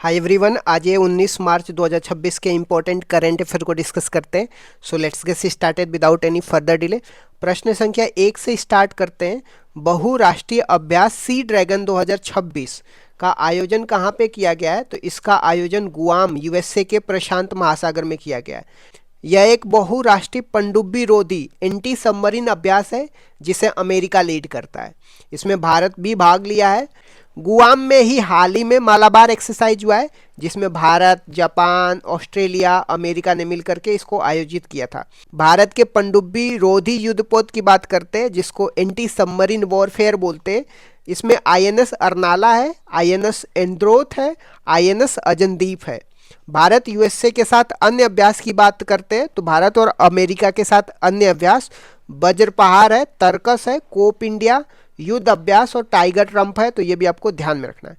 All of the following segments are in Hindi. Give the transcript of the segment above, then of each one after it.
हाय एवरीवन, आज ये 19 मार्च 2026 के इंपॉर्टेंट करंट अफेयर को डिस्कस करते हैं। So let's get started without any further delay. प्रश्न संख्या 1 से स्टार्ट करते हैं। बहुराष्ट्रीय अभ्यास सी ड्रैगन 2026 का आयोजन कहाँ पे किया गया है? तो इसका आयोजन गुआम यूएसए के प्रशांत महासागर में किया गया है। यह एक बहुराष्ट्रीय पनडुब्बी रोधी एंटी सबमरीन अभ्यास है जिसे अमेरिका लीड करता है। इसमें भारत भी भाग लिया है। गुआम में ही हाल ही में मालाबार एक्सरसाइज हुआ है जिसमें भारत, जापान, ऑस्ट्रेलिया, अमेरिका ने मिलकर के इसको आयोजित किया था। भारत के पनडुब्बी रोधी युद्धपोत की बात करते हैं जिसको एंटी सबमरीन वॉरफेयर बोलते हैं। इसमें आईएनएस अर्नाला है, आईएनएस एंड्रोथ है, आईएनएस अजनदीप है। भारत यूएसए के साथ अन्य अभ्यास की बात करते हैं तो भारत और अमेरिका के साथ अन्य अभ्यास वज्रपहार है, तर्कस है, कोप इंडिया, युद्ध अभ्यास और टाइगर ट्रंप है। तो ये भी आपको ध्यान में रखना है।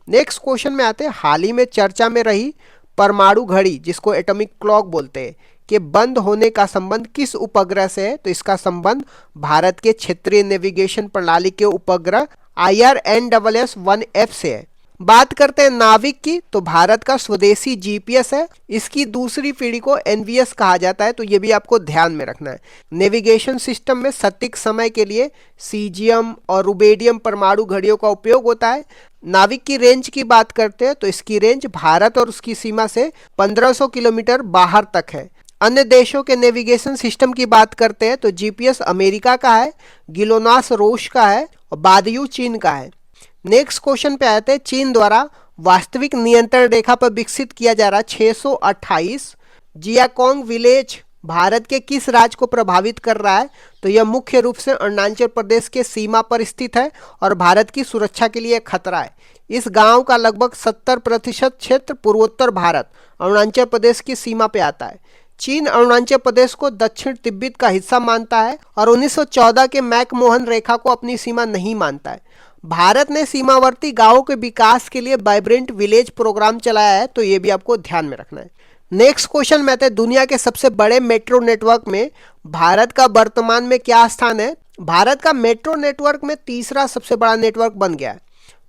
नेक्स्ट क्वेश्चन में आते हैं। हाल ही में चर्चा में रही परमाणु घड़ी जिसको एटॉमिक क्लॉक बोलते हैं कि बंद होने का संबंध किस उपग्रह से है? तो इसका संबंध भारत के क्षेत्रीय नेविगेशन प्रणाली के उपग्रह IRNSS-1F से है। बात करते हैं नाविक की, तो भारत का स्वदेशी जीपीएस है। इसकी दूसरी पीढ़ी को एनवीएस कहा जाता है, तो ये भी आपको ध्यान में रखना है। नेविगेशन सिस्टम में सटीक समय के लिए सीजियम और रुबेडियम परमाणु घड़ियों का उपयोग होता है। नाविक की रेंज की बात करते हैं तो इसकी रेंज भारत और उसकी सीमा से 1500 किलोमीटर बाहर तक है। अन्य देशों के नेविगेशन सिस्टम की बात करते हैं तो जीपीएस अमेरिका का है, गिलोनास रूस का है और बादयू चीन का है। नेक्स्ट क्वेश्चन पे आते हैं। चीन द्वारा वास्तविक नियंत्रण रेखा पर विकसित किया जा रहा 628 जियाकोंग विलेज भारत के किस राज्य को प्रभावित कर रहा है? तो यह मुख्य रूप से अरुणाचल प्रदेश के सीमा पर स्थित है और भारत की सुरक्षा के लिए खतरा है। इस गांव का लगभग 70% क्षेत्र पूर्वोत्तर भारत अरुणाचल प्रदेश की सीमा पे आता है। चीन अरुणाचल प्रदेश को दक्षिण तिब्बत का हिस्सा मानता है और 1914 के मैकमोहन रेखा को अपनी सीमा नहीं मानता है। भारत ने सीमावर्ती गांवों के विकास के लिए वाइब्रेंट विलेज प्रोग्राम चलाया है, तो ये भी आपको ध्यान में रखना है। नेक्स्ट क्वेश्चन में आते हैं। दुनिया के सबसे बड़े मेट्रो नेटवर्क में भारत का वर्तमान में क्या स्थान है? भारत का मेट्रो नेटवर्क में तीसरा सबसे बड़ा नेटवर्क बन गया है।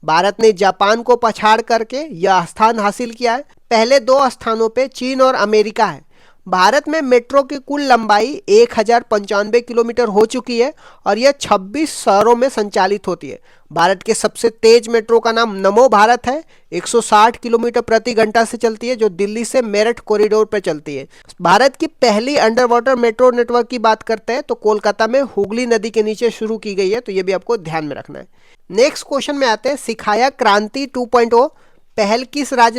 भारत ने जापान को पछाड़ करके यह स्थान हासिल किया है। पहले दो स्थानों पे चीन और अमेरिका है। भारत में मेट्रो की कुल लंबाई 1095 किलोमीटर हो चुकी है और यह 26 शहरों में संचालित होती है। भारत के सबसे तेज मेट्रो का नाम नमो भारत है। 160 किलोमीटर प्रति घंटा से चलती है जो दिल्ली से मेरठ कॉरिडोर पर चलती है। भारत की पहली अंडर वाटर मेट्रो नेटवर्क की बात करते हैं तो कोलकाता में हुगली नदी के नीचे शुरू की गई है, तो ये भी आपको ध्यान में रखना है। नेक्स्ट क्वेश्चन में आते हैं। सिखाया क्रांति 2.0 पहल किस राज्य